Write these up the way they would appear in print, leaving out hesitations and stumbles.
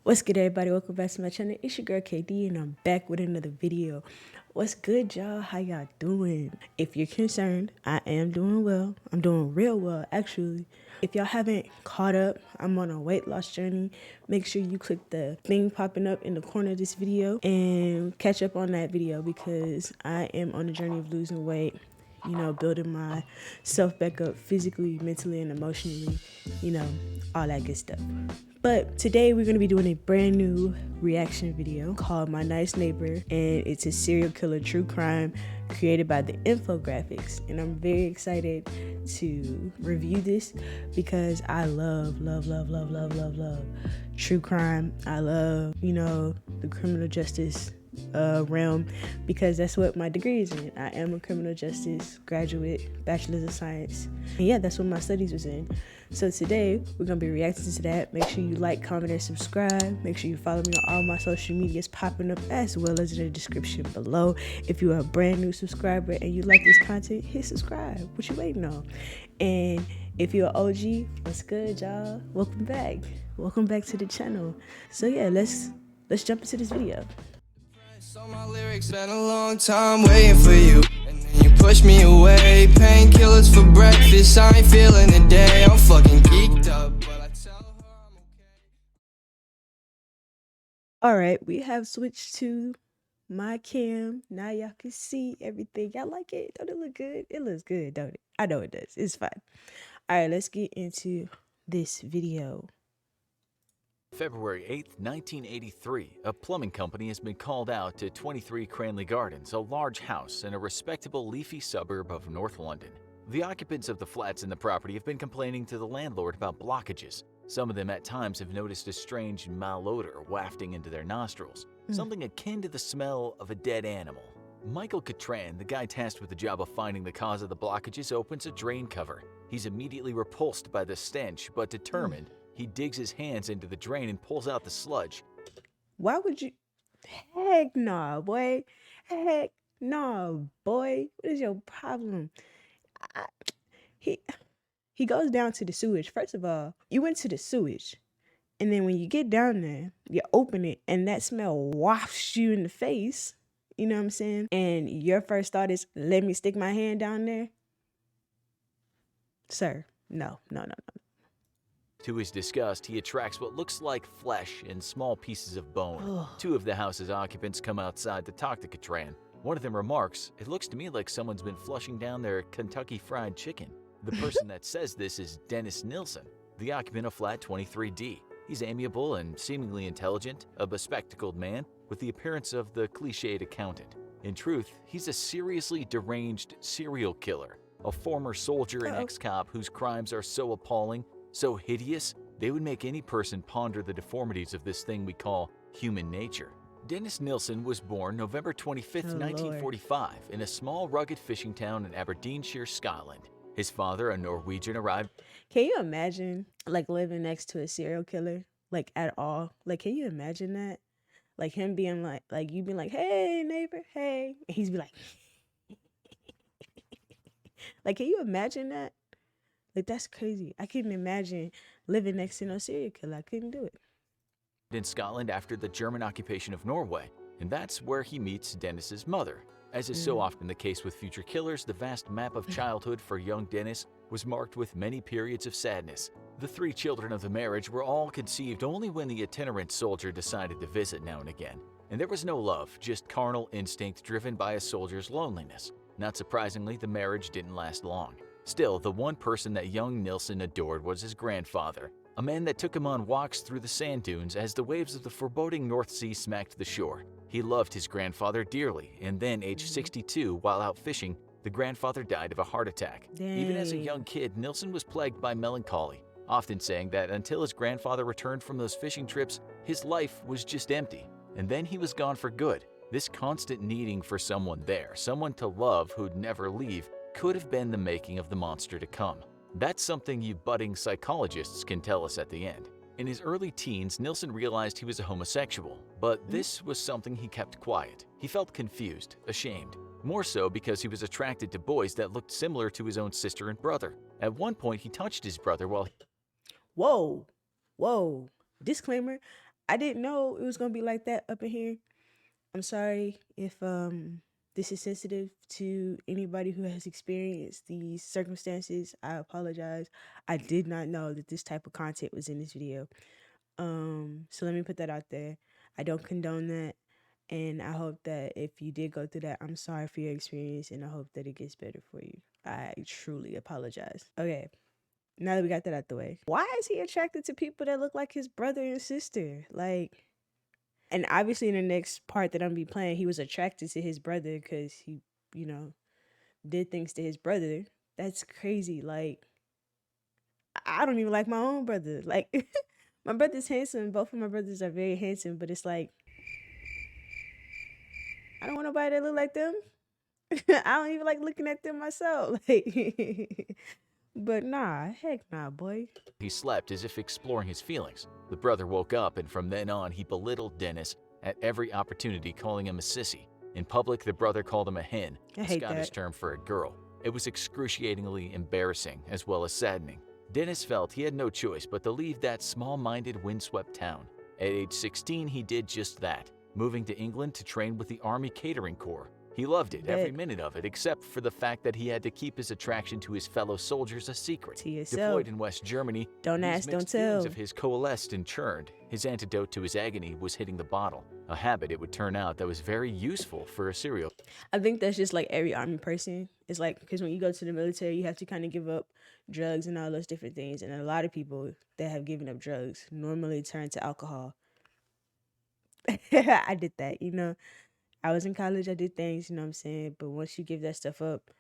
What's good, everybody? Welcome back to my channel. It's your girl KD, and I'm back with another video. What's good, y'all? How y'all doing? If you're concerned, I am doing well. I'm doing real well, actually. If y'all haven't caught up, I'm on a weight loss journey. Make sure you click the thing popping up in the corner of this video and catch up on that video because I am on a journey of losing weight. You know, building myself back up physically, mentally, and emotionally, you know, all that good stuff. But today we're going to be doing a brand new reaction video called My Nice Neighbor, and it's a serial killer true crime created by the Infographics. And I'm very excited to review this because I love true crime. I love, you know, the criminal justice realm because that's what my degree is in. I am a criminal justice graduate, bachelor's of science, and yeah, that's what my studies was in. So today we're gonna be reacting to that. Make sure you like, comment, and subscribe. Make sure you follow me on all my social medias popping up as well as in the description below. If you are a brand new subscriber and you like this content, hit subscribe. What you waiting on? And if you're an OG, what's good, y'all? Welcome back to the channel. So yeah, let's jump into this video. So my lyrics been a long time waiting for you, and then you push me away. Painkillers for breakfast, I ain't feeling the day. I'm fucking geeked up, but I tell her I'm okay. Alright, we have switched to my cam. Now y'all can see everything. Y'all like it? Don't it look good? It looks good, don't it? I know it does. It's fine. Alright, let's get into this video. February 8, 1983, a plumbing company has been called out to 23 Cranley Gardens, a large house in a respectable leafy suburb of North London. The occupants of the flats in the property have been complaining to the landlord about blockages. Some of them at times have noticed a strange malodor wafting into their nostrils, something akin to the smell of a dead animal. Michael Catran, the guy tasked with the job of finding the cause of the blockages, opens a drain cover. He's immediately repulsed by the stench, but determined, he digs his hands into the drain and pulls out the sludge. Why would you? Heck nah, boy. Heck nah, boy. What is your problem? He goes down to the sewage. First of all, you went to the sewage, and then when you get down there, you open it, and that smell wafts you in the face. You know what I'm saying? And your first thought is, let me stick my hand down there? Sir, no. To his disgust, he attracts what looks like flesh and small pieces of bone. Ugh. Two of the house's occupants come outside to talk to Catran. One of them remarks, "It looks to me like someone's been flushing down their Kentucky Fried Chicken." The person that says this is Dennis Nilsson, the occupant of flat 23D. He's amiable and seemingly intelligent, a bespectacled man with the appearance of the cliched accountant. In truth, he's a seriously deranged serial killer, a former soldier and ex-cop whose crimes are so appalling, so hideous, they would make any person ponder the deformities of this thing we call human nature. Dennis Nilsson was born November 25, 1945, in a small, rugged fishing town in Aberdeenshire, Scotland. His father, a Norwegian, arrived. Can you imagine, like, living next to a serial killer? Like, at all? Like, can you imagine that? Like, him being like, you being like, hey, neighbor, hey. And he's be like, like, can you imagine that? Like, that's crazy. I couldn't imagine living next to no serial killer. I couldn't do it. In Scotland after the German occupation of Norway, and that's where he meets Dennis's mother. As is so often the case with future killers, the vast map of childhood for young Dennis was marked with many periods of sadness. The three children of the marriage were all conceived only when the itinerant soldier decided to visit now and again. And there was no love, just carnal instinct driven by a soldier's loneliness. Not surprisingly, the marriage didn't last long. Still, the one person that young Nilsson adored was his grandfather, a man that took him on walks through the sand dunes as the waves of the foreboding North Sea smacked the shore. He loved his grandfather dearly, and then, age 62, while out fishing, the grandfather died of a heart attack. Dang. Even as a young kid, Nilsson was plagued by melancholy, often saying that until his grandfather returned from those fishing trips, his life was just empty. And then he was gone for good. This constant needing for someone there, someone to love who'd never leave, could have been the making of the monster to come. That's something you budding psychologists can tell us at the end. In his early teens, Nilsson realized he was a homosexual, but this was something he kept quiet. He felt confused, ashamed, more so because he was attracted to boys that looked similar to his own sister and brother. At one point, he touched his brother while Whoa. Disclaimer, I didn't know it was gonna be like that up in here. I'm sorry if this is sensitive to anybody who has experienced these circumstances. I apologize. I did not know that this type of content was in this video. So let me put that out there. I don't condone that. And I hope that if you did go through that, I'm sorry for your experience and I hope that it gets better for you. I truly apologize. Okay, now that we got that out the way, why is he attracted to people that look like his brother and sister? Like, and obviously in the next part that I'm gonna be playing, he was attracted to his brother because he, you know, did things to his brother. That's crazy. Like, I don't even like my own brother. Like, my brother's handsome. Both of my brothers are very handsome, but it's like, I don't want nobody that look like them. I don't even like looking at them myself. Like, but nah, heck nah, boy. He slept as if exploring his feelings. The brother woke up, and from then on, he belittled Dennis at every opportunity, calling him a sissy. In public, the brother called him a hen, I a hate Scottish that. term for a girl. It was excruciatingly embarrassing as well as saddening. Dennis felt he had no choice but to leave that small-minded, windswept town. At age 16, he did just that, moving to England to train with the Army Catering Corps. He loved it, every minute of it, except for the fact that he had to keep his attraction to his fellow soldiers a secret. To yourself. Deployed in West Germany, Don't these ask, don't mixed feelings tell. of his coalesced and churned. His antidote to his agony was hitting the bottle, a habit it would turn out that was very useful for a serial. I think that's just like every army person. It's like, because when you go to the military, you have to kind of give up drugs and all those different things. And a lot of people that have given up drugs normally turn to alcohol. I did that, you know. I was in college, I did things, you know what I'm saying? But once you give that stuff up,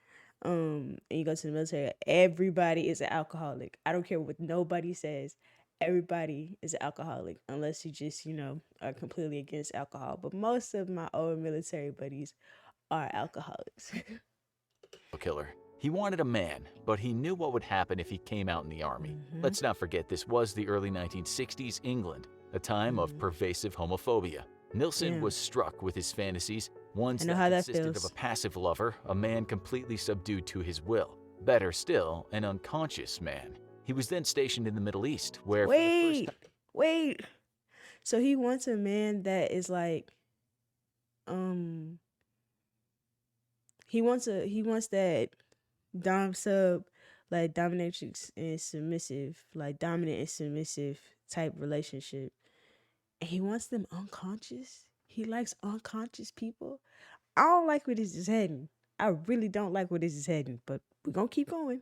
and you go to the military, everybody is an alcoholic. I don't care what nobody says. Everybody is an alcoholic, unless you just, you know, are completely against alcohol. But most of my old military buddies are alcoholics. Killer. He wanted a man, but he knew what would happen if he came out in the army. Let's not forget this was the early 1960s England, a time of pervasive homophobia. Nilsson was struck with his fantasies, ones that consisted of a passive lover, a man completely subdued to his will. Better still, an unconscious man. He was then stationed in the Middle East, where Wait. So he wants a man that is like, he wants that dom sub, like dominatrix and submissive, like dominant and submissive type relationship. And he wants them unconscious. He likes unconscious people. I don't like where this is heading. I really don't like where this is heading, but we're gonna keep going.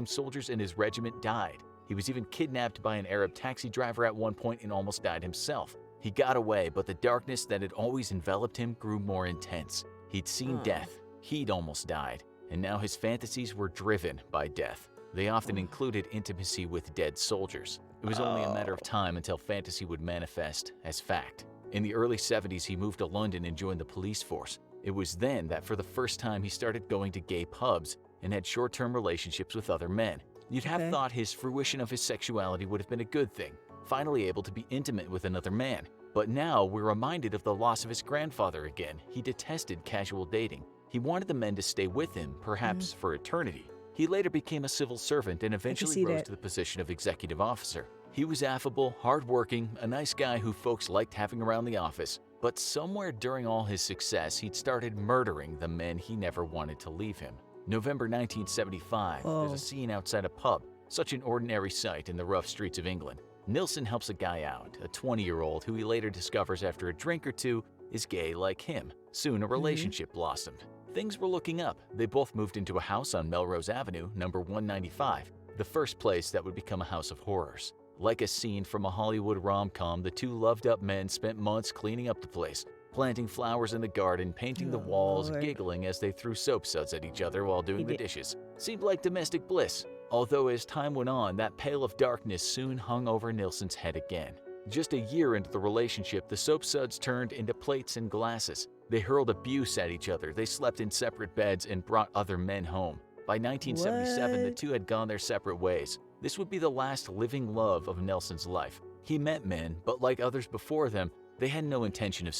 Soldiers in his regiment died. He was even kidnapped by an Arab taxi driver at one point and almost died himself. He got away, but the darkness that had always enveloped him grew more intense. He'd seen death. He'd almost died. And now his fantasies were driven by death. They often included intimacy with dead soldiers. It was only a matter of time until fantasy would manifest as fact. In the early 70s, he moved to London and joined the police force. It was then that for the first time he started going to gay pubs and had short-term relationships with other men. You'd have thought his fruition of his sexuality would have been a good thing, finally able to be intimate with another man. But now we're reminded of the loss of his grandfather again. He detested casual dating. He wanted the men to stay with him, perhaps for eternity. He later became a civil servant and eventually rose to the position of executive officer. He was affable, hardworking, a nice guy who folks liked having around the office. But somewhere during all his success, he'd started murdering the men he never wanted to leave him. November 1975, there's a scene outside a pub, such an ordinary sight in the rough streets of England. Nilsson helps a guy out, a 20-year-old who he later discovers after a drink or two is gay like him. Soon a relationship blossomed. Things were looking up. They both moved into a house on Melrose Avenue, number 195, the first place that would become a house of horrors. Like a scene from a Hollywood rom-com, the two loved-up men spent months cleaning up the place, planting flowers in the garden, painting the walls, giggling as they threw soap suds at each other while doing the dishes. Seemed like domestic bliss. Although as time went on, that pale of darkness soon hung over Nilsson's head again. Just a year into the relationship, the soap suds turned into plates and glasses. They hurled abuse at each other, they slept in separate beds and brought other men home. By 1977, the two had gone their separate ways. This would be the last living love of Nelson's life. He met men, but like others before them, they had no intention of...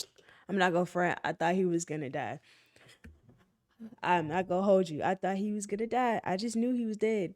I'm not gonna front. I thought he was gonna die. I'm not gonna hold you. I thought he was gonna die. I just knew he was dead.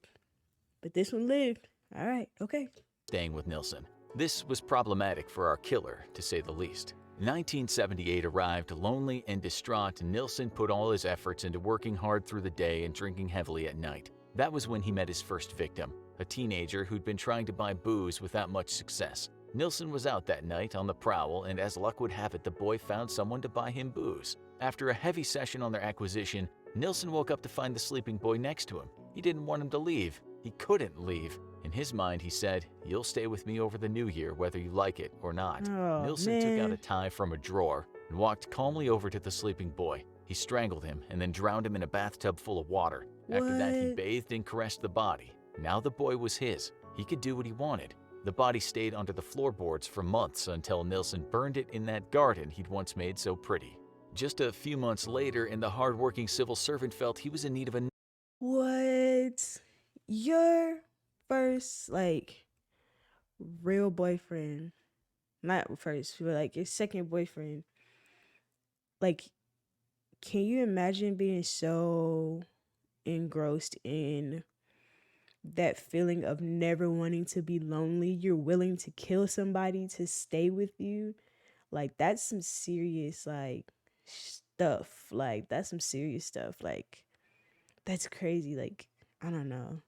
But this one lived. All right, okay. Staying with Nilsson. This was problematic for our killer, to say the least. 1978 arrived. Lonely and distraught, Nilsen put all his efforts into working hard through the day and drinking heavily at night. That was when he met his first victim, a teenager who'd been trying to buy booze without much success. Nilsen was out that night on the prowl, and as luck would have it, the boy found someone to buy him booze. After a heavy session on their acquisition, Nilsen woke up to find the sleeping boy next to him. He didn't want him to leave. He couldn't leave. In his mind, he said, "You'll stay with me over the new year, whether you like it or not." Oh, Nilsen took out man. a tie from a drawer and walked calmly over to the sleeping boy. He strangled him and then drowned him in a bathtub full of water. After that, he What? bathed and caressed the body. Now the boy was his. He could do what he wanted. The body stayed under the floorboards for months until Nilsen burned it in that garden he'd once made so pretty. Just a few months later, and the hard-working civil servant felt he was in need of a What? Your first, like, real boyfriend, not first, but like your second boyfriend, like, can you imagine being so engrossed in that feeling of never wanting to be lonely? You're willing to kill somebody to stay with you. Like, that's some serious, like, stuff. Like, that's some serious stuff. Like, that's crazy. Like, I don't know.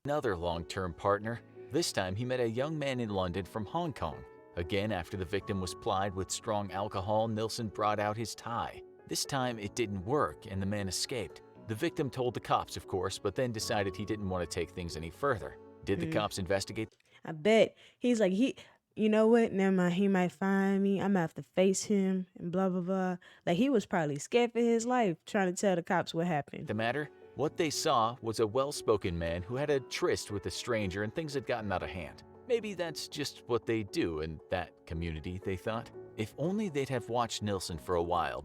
another long-term partner. This time, he met a young man in London from Hong Kong. Again, after the victim was plied with strong alcohol, Nilsen brought out his tie. This time, it didn't work, and the man escaped. The victim told the cops, of course, but then decided he didn't want to take things any further. Did the cops investigate? I bet he's like, you know what? Never mind. He might find me. I'm gonna have to face him and blah, blah, blah. Like, he was probably scared for his life trying to tell the cops what happened. The matter? What they saw was a well-spoken man who had a tryst with a stranger and things had gotten out of hand. Maybe that's just what they do in that community, they thought. If only they'd have watched Nilsen for a while.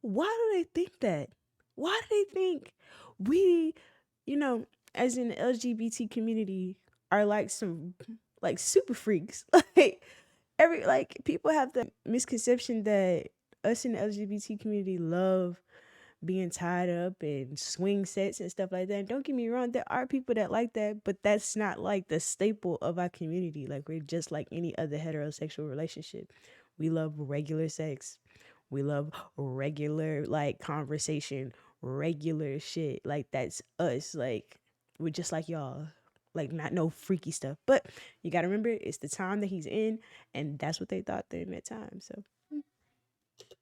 Why do they think that? Why do they think we, as in the LGBT community, are like some like super freaks? Like people have the misconception that us in the LGBT community love being tied up and swing sets and stuff like that. And don't get me wrong, there are people that like that, but that's not like the staple of our community. Like, we're just like any other heterosexual relationship. We love regular sex. We love regular like conversation, regular shit. Like, that's us. Like, we're just like y'all. Like, not no freaky stuff. But you gotta remember, it's the time that he's in, and that's what they thought during that time. So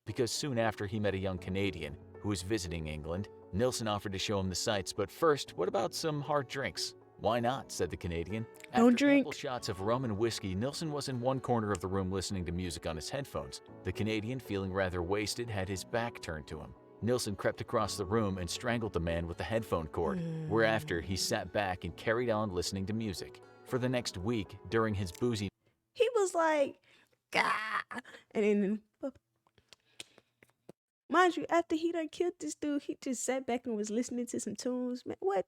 Because soon after he met a young Canadian who was visiting England, Nilsen offered to show him the sights. But first, what about some hard drinks? "Why not?" said the Canadian. Don't After drink. couple shots of rum and whiskey, Nilsen was in one corner of the room listening to music on his headphones. The Canadian, feeling rather wasted, had his back turned to him. Nilsen crept across the room and strangled the man with the headphone cord, whereafter he sat back and carried on listening to music. For the next week, during his boozy He was like, "Gah!" And then, mind you, after he done killed this dude, he just sat back and was listening to some tunes. Man, what?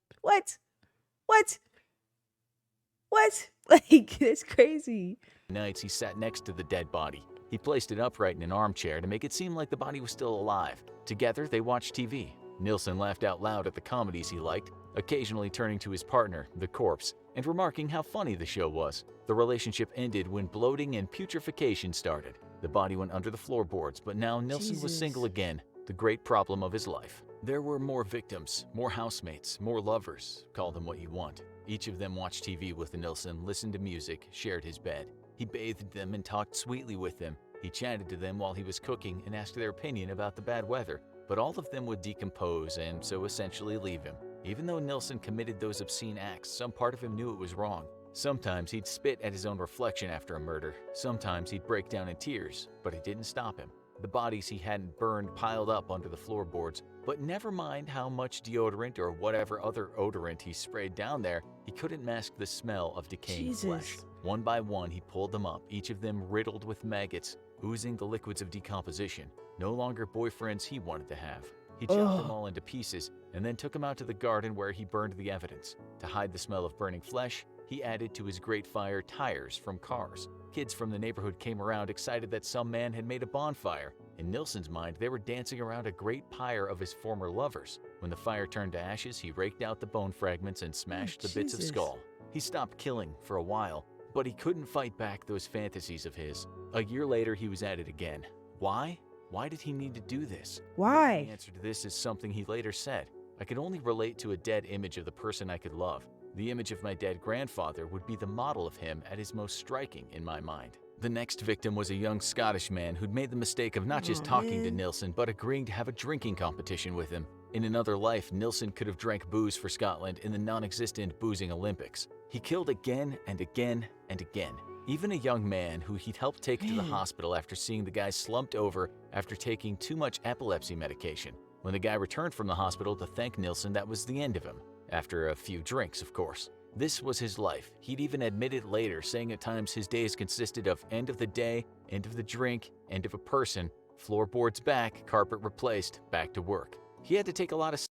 Like, that's crazy. nights, he sat next to the dead body. He placed it upright in an armchair to make it seem like the body was still alive. Together, they watched TV. Nilsen laughed out loud at the comedies he liked, occasionally turning to his partner, the corpse, and remarking how funny the show was. The relationship ended when bloating and putrefaction started. The body went under the floorboards, but now Nilsen was Jesus. single again, the great problem of his life. There were more victims, more housemates, more lovers, call them what you want. Each of them watched TV with Nilsen, listened to music, shared his bed. He bathed them and talked sweetly with them. He chatted to them while he was cooking and asked their opinion about the bad weather, but all of them would decompose and so essentially leave him. Even though Nilsen committed those obscene acts, some part of him knew it was wrong. Sometimes he'd spit at his own reflection after a murder. Sometimes he'd break down in tears, but it didn't stop him. The bodies he hadn't burned piled up under the floorboards, but never mind how much deodorant or whatever other odorant he sprayed down there, he couldn't mask the smell of decaying flesh. Jesus. One by one, he pulled them up, each of them riddled with maggots, oozing the liquids of decomposition. No longer boyfriends he wanted to have. He chopped them all into pieces and then took them out to the garden where he burned the evidence. To hide the smell of burning flesh, he added to his great fire tires from cars. Kids from the neighborhood came around excited that some man had made a bonfire. In Nilsen's mind, they were dancing around a great pyre of his former lovers. When the fire turned to ashes, he raked out the bone fragments and smashed the bits of Jesus. skull. He stopped killing for a while, But he couldn't fight back those fantasies of his. A year later, he was at it again. Why? Why did he need to do this? Why? The answer to this is something he later said. I could only relate to a dead image of the person I could love. The image of my dead grandfather would be the model of him at his most striking in my mind. The next victim was a young Scottish man who'd made the mistake of not just talking to Nilsen, but agreeing to have a drinking competition with him. In another life, Nilsen could have drank booze for Scotland in the non-existent boozing Olympics. He killed again and again and again. Even a young man who he'd helped take to the hospital after seeing the guy slumped over after taking too much epilepsy medication. When the guy returned from the hospital to thank Nilsen, that was the end of him. After a few drinks, of course. This was his life. He'd even admitted later, saying at times his days consisted of end of the day, end of the drink, end of a person, floorboards back, carpet replaced, back to work. He had to take a lot of...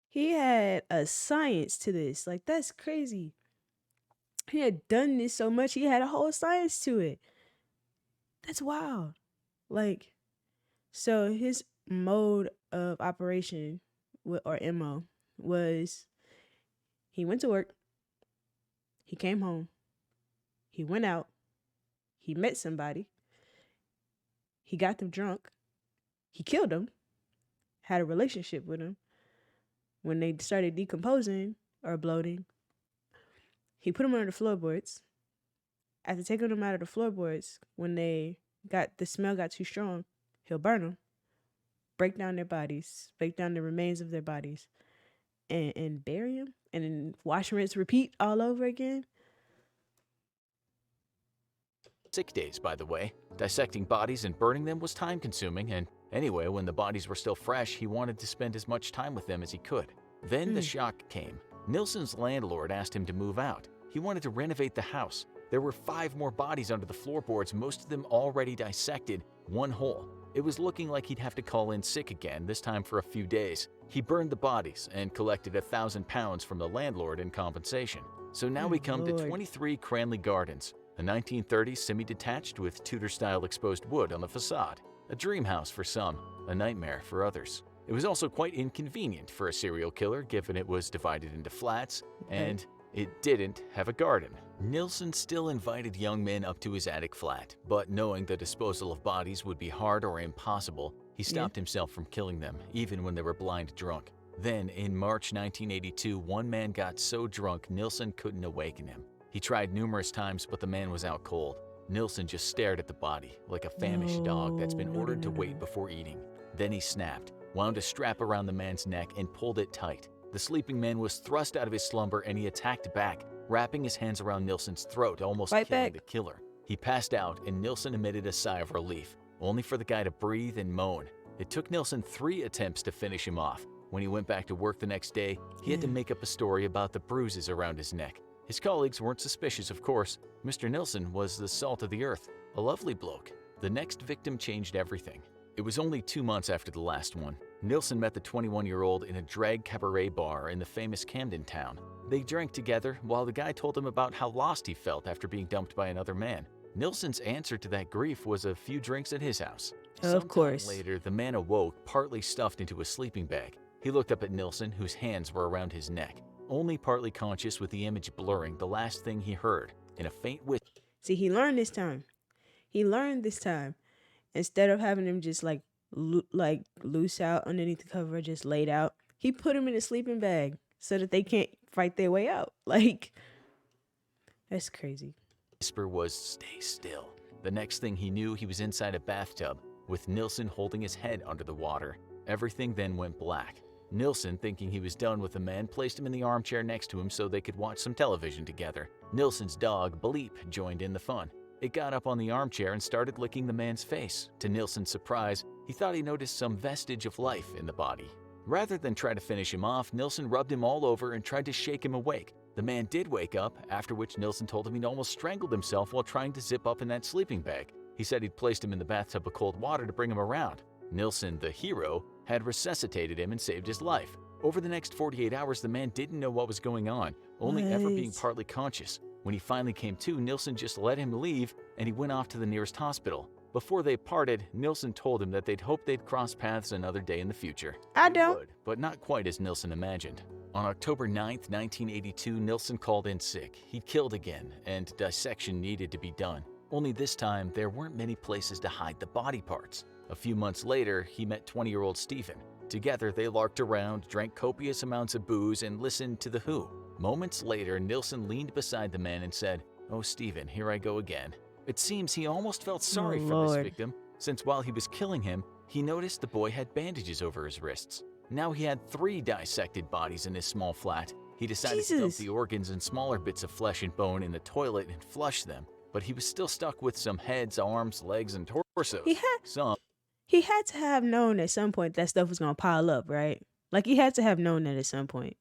He had a science to this. Like, that's crazy. He had done this so much, he had a whole science to it. That's wild. Like, so his mode of operation, or MO, was he went to work, he came home, he went out, he met somebody, he got them drunk, he killed them, had a relationship with them. When they started decomposing or bloating, he put them under the floorboards. After taking them out of the floorboards, when the smell got too strong, he'll burn them, break down their bodies, break down the remains of their bodies, and bury them, and then wash, rinse, repeat all over again. Sick days, by the way. Dissecting bodies and burning them was time-consuming, and anyway, when the bodies were still fresh, he wanted to spend as much time with them as he could. Then the shock came. Nilsen's landlord asked him to move out. He wanted to renovate the house. There were 5 more bodies under the floorboards, most of them already dissected, one whole. It was looking like he'd have to call in sick again, this time for a few days. He burned the bodies and collected £1,000 from the landlord in compensation. So now we come to 23 Cranley Gardens, a 1930s semi-detached with Tudor-style exposed wood on the facade. A dream house for some, a nightmare for others. It was also quite inconvenient for a serial killer, given it was divided into flats, and it didn't have a garden. Nilsen still invited young men up to his attic flat, but knowing the disposal of bodies would be hard or impossible, he stopped himself from killing them, even when they were blind drunk. Then, in March 1982, one man got so drunk Nilsen couldn't awaken him. He tried numerous times, but the man was out cold. Nilsen just stared at the body, like a famished dog that's been ordered to wait before eating. Then he snapped, wound a strap around the man's neck, and pulled it tight. The sleeping man was thrust out of his slumber, and he attacked back, wrapping his hands around Nilsen's throat, almost killing the killer. He passed out, and Nilsen emitted a sigh of relief, only for the guy to breathe and moan. It took Nilsen 3 attempts to finish him off. When he went back to work the next day, he had to make up a story about the bruises around his neck. His colleagues weren't suspicious, of course. Mr. Nilsen was the salt of the earth, a lovely bloke. The next victim changed everything. It was only 2 months after the last one. Nilsen met the 21-year-old in a drag cabaret bar in the famous Camden town. They drank together while the guy told him about how lost he felt after being dumped by another man. Nilsen's answer to that grief was a few drinks at his house. Of course. Sometime later, the man awoke, partly stuffed into a sleeping bag. He looked up at Nilsen, whose hands were around his neck. Only partly conscious, with the image blurring, the last thing he heard, in a faint whisper. See, he learned this time. Instead of having him just like loose out underneath the cover, just laid out, he put him in a sleeping bag so that they can't fight their way out. Like, that's crazy. Whisper was, "Stay still." The next thing he knew, he was inside a bathtub, with Nilsen holding his head under the water. Everything then went black. Nilsen, thinking he was done with the man, placed him in the armchair next to him so they could watch some television together. Nilsen's dog, Bleep, joined in the fun. It got up on the armchair and started licking the man's face. To Nilsen's surprise, he thought he noticed some vestige of life in the body. Rather than try to finish him off, Nilsen rubbed him all over and tried to shake him awake. The man did wake up, after which Nilsen told him he'd almost strangled himself while trying to zip up in that sleeping bag. He said he'd placed him in the bathtub of cold water to bring him around. Nilsen, the hero, had resuscitated him and saved his life. Over the next 48 hours, the man didn't know what was going on, only ever being partly conscious. When he finally came to, Nilsen just let him leave, and he went off to the nearest hospital. Before they parted, Nilsen told him that they'd hoped they'd cross paths another day in the future. I don't. Would, but not quite as Nilsen imagined. On October 9th, 1982, Nilsen called in sick. He'd killed again, and dissection needed to be done. Only this time, there weren't many places to hide the body parts. A few months later, he met 20-year-old Stephen. Together, they larked around, drank copious amounts of booze, and listened to The Who. Moments later, Nilsen leaned beside the man and said, "Oh, Stephen, here I go again." It seems he almost felt sorry for this victim, since while he was killing him, he noticed the boy had bandages over his wrists. Now he had 3 dissected bodies in his small flat. He decided to dump the organs and smaller bits of flesh and bone in the toilet and flush them, but he was still stuck with some heads, arms, legs, and torsos. He had to have known at some point that stuff was going to pile up, right? Like, he had to have known that at some point.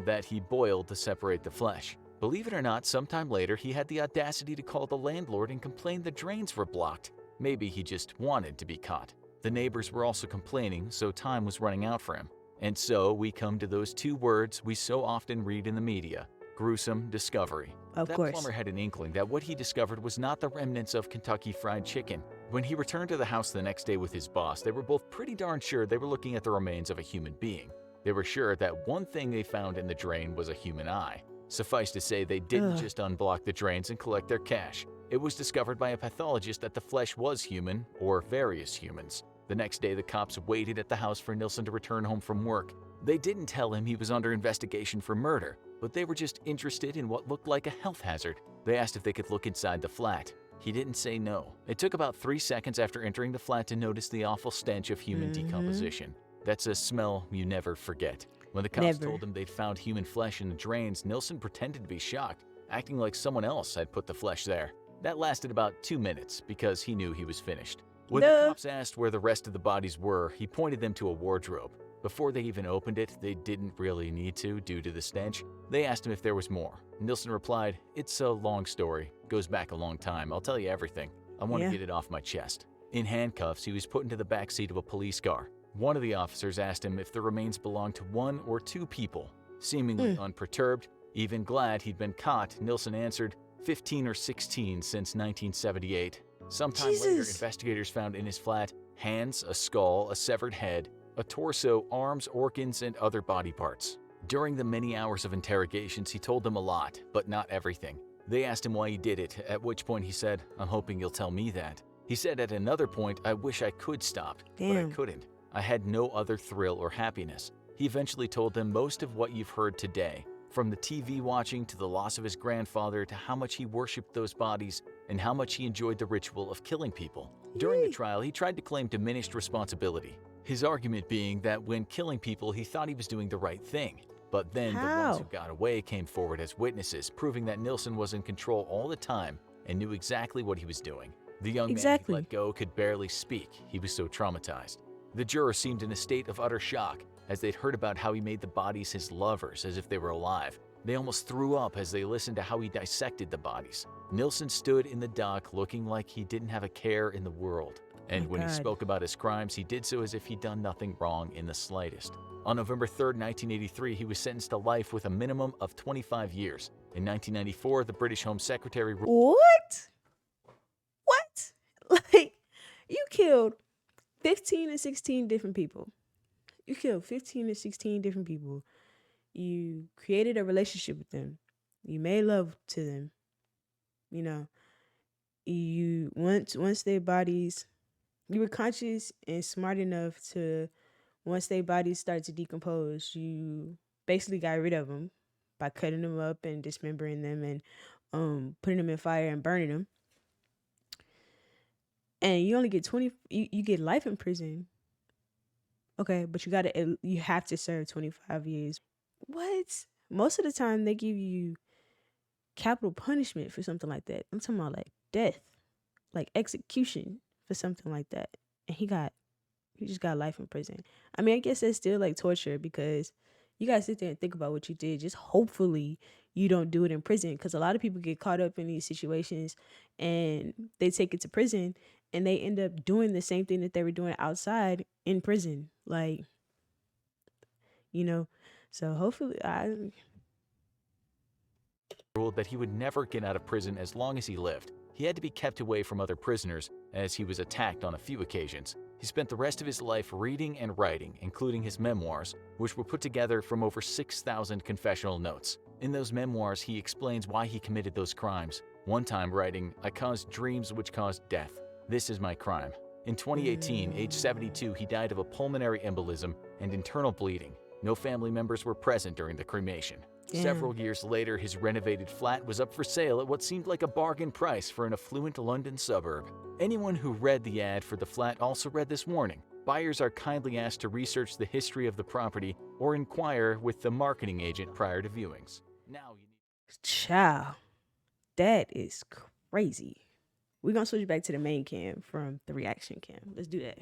That he boiled to separate the flesh. Believe it or not, sometime later, he had the audacity to call the landlord and complain the drains were blocked. Maybe he just wanted to be caught. The neighbors were also complaining, so time was running out for him. And so we come to those 2 words we so often read in the media: gruesome discovery. Of course. That plumber had an inkling that what he discovered was not the remnants of Kentucky Fried Chicken. When he returned to the house the next day with his boss, they were both pretty darn sure they were looking at the remains of a human being. They were sure that one thing they found in the drain was a human eye. Suffice to say, they didn't just unblock the drains and collect their cash. It was discovered by a pathologist that the flesh was human, or various humans. The next day, the cops waited at the house for Nilsen to return home from work. They didn't tell him he was under investigation for murder, but they were just interested in what looked like a health hazard. They asked if they could look inside the flat. He didn't say no. It took about 3 seconds after entering the flat to notice the awful stench of human decomposition. That's a smell you never forget. When the cops told him they'd found human flesh in the drains, Nilsen pretended to be shocked, acting like someone else had put the flesh there. That lasted about 2 minutes because he knew he was finished. When the cops asked where the rest of the bodies were, he pointed them to a wardrobe. Before they even opened it, they didn't really need to due to the stench. They asked him if there was more. Nilsen replied, "It's a long story. Goes back a long time. I'll tell you everything. I want to get it off my chest." In handcuffs, he was put into the back seat of a police car. One of the officers asked him if the remains belonged to 1 or 2 people. Seemingly unperturbed, even glad he'd been caught, Nilsen answered, 15 or 16 since 1978. Sometime later, investigators found in his flat hands, a skull, a severed head, a torso, arms, organs, and other body parts. During the many hours of interrogations, he told them a lot, but not everything. They asked him why he did it, at which point he said, "I'm hoping you'll tell me that." He said at another point, "I wish I could stop, but I couldn't. I had no other thrill or happiness." He eventually told them most of what you've heard today, from the TV watching to the loss of his grandfather to how much he worshipped those bodies and how much he enjoyed the ritual of killing people. During the trial, he tried to claim diminished responsibility, his argument being that when killing people, he thought he was doing the right thing. But then the ones who got away came forward as witnesses, proving that Nilsen was in control all the time and knew exactly what he was doing. The young man he let go could barely speak. He was so traumatized. The jurors seemed in a state of utter shock as they'd heard about how he made the bodies his lovers as if they were alive. They almost threw up as they listened to how he dissected the bodies. Nilsen stood in the dock looking like he didn't have a care in the world. And when he spoke about his crimes, he did so as if he'd done nothing wrong in the slightest. On November 3rd, 1983, he was sentenced to life with a minimum of 25 years. In 1994, the British Home Secretary... What? Like, you killed 15 to 16 different people. You killed 15 to 16 different people. You created a relationship with them. You made love to them. You know, you once their bodies, you were conscious and smart enough to, once their bodies started to decompose, you basically got rid of them by cutting them up and dismembering them and putting them in fire and burning them. And you only get you get life in prison. Okay, but you have to serve 25 years. What? Most of the time they give you capital punishment for something like that. I'm talking about like death, like execution for something like that. And he just got life in prison. I mean, I guess that's still like torture because you gotta sit there and think about what you did. Just hopefully you don't do it in prison, because a lot of people get caught up in these situations and they take it to prison and they end up doing the same thing that they were doing outside in prison. Like, you know, so hopefully ruled that he would never get out of prison as long as he lived. He had to be kept away from other prisoners as he was attacked on a few occasions. He spent the rest of his life reading and writing, including his memoirs, which were put together from over 6,000 confessional notes. In those memoirs, he explains why he committed those crimes. One time writing, "I caused dreams which caused death. This is my crime." In 2018, age 72, he died of a pulmonary embolism and internal bleeding. No family members were present during the cremation. Damn. Several years later, his renovated flat was up for sale at what seemed like a bargain price for an affluent London suburb. Anyone who read the ad for the flat also read this warning. Buyers are kindly asked to research the history of the property or inquire with the marketing agent prior to viewings. Now you need... Child, that is crazy. We're going to switch back to the main cam from the reaction cam. Let's do that.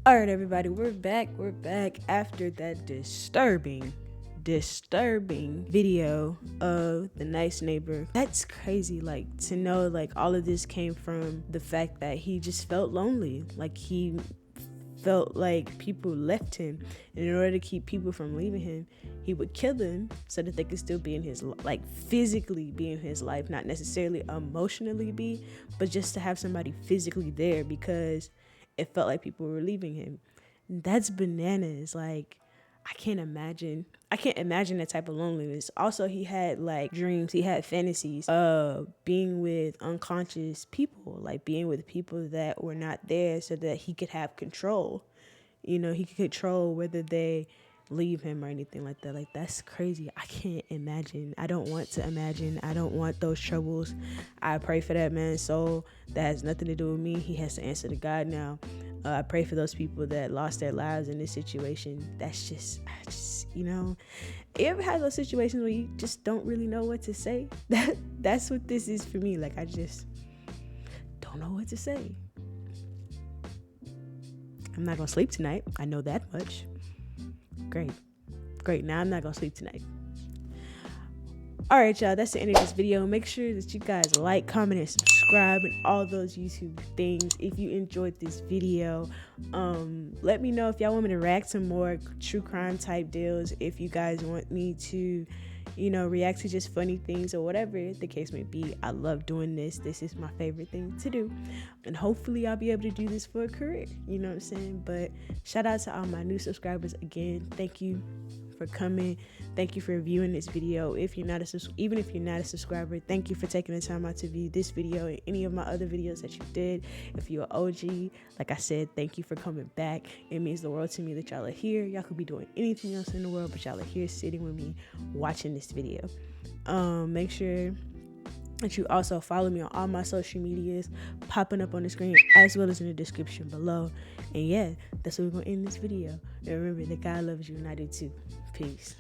All right, everybody, we're back. We're back after that disturbing video of the nice neighbor. That's crazy, like, to know like all of this came from the fact that he just felt lonely. Like, he felt like people left him, and in order to keep people from leaving him, he would kill them so that they could still be in his, like, physically be in his life, not necessarily emotionally be, but just to have somebody physically there, because it felt like people were leaving him. That's bananas. Like, I can't imagine that type of loneliness. Also, he had like dreams, he had fantasies of being with unconscious people, like being with people that were not there, so that he could have control. You know, he could control whether they leave him or anything like that. Like, that's crazy. I can't imagine. I don't want to imagine. I don't want those troubles. I pray for that man's soul. That has nothing to do with me. He has to answer to God now. I pray for those people that lost their lives in this situation. That's just, you know, you ever had those situations where you just don't really know what to say? That's what this is for me. Like, I just don't know what to say. I'm not gonna sleep tonight. I know that much. Great. Now I'm not gonna sleep tonight. All right, y'all, that's the end of this video. Make sure that you guys like, comment, and subscribe, and all those YouTube things. If you enjoyed this video, let me know if y'all want me to react to more true crime type deals. If you guys want me to, you know, react to just funny things or whatever the case may be. I love doing this. This is my favorite thing to do. And hopefully I'll be able to do this for a career. You know what I'm saying? But shout out to all my new subscribers again. Thank you for coming. Thank you for viewing this video. Even if you're not a subscriber, thank you for taking the time out to view this video and any of my other videos that you did. If you're an OG, like I said, thank you for coming back. It means the world to me that y'all are here. Y'all could be doing anything else in the world, but y'all are here sitting with me watching this video. Make sure that you also follow me on all my social medias popping up on the screen, as well as in the description below. And yeah, that's what we're gonna end this video. And remember that God loves you, and I do too. Peace.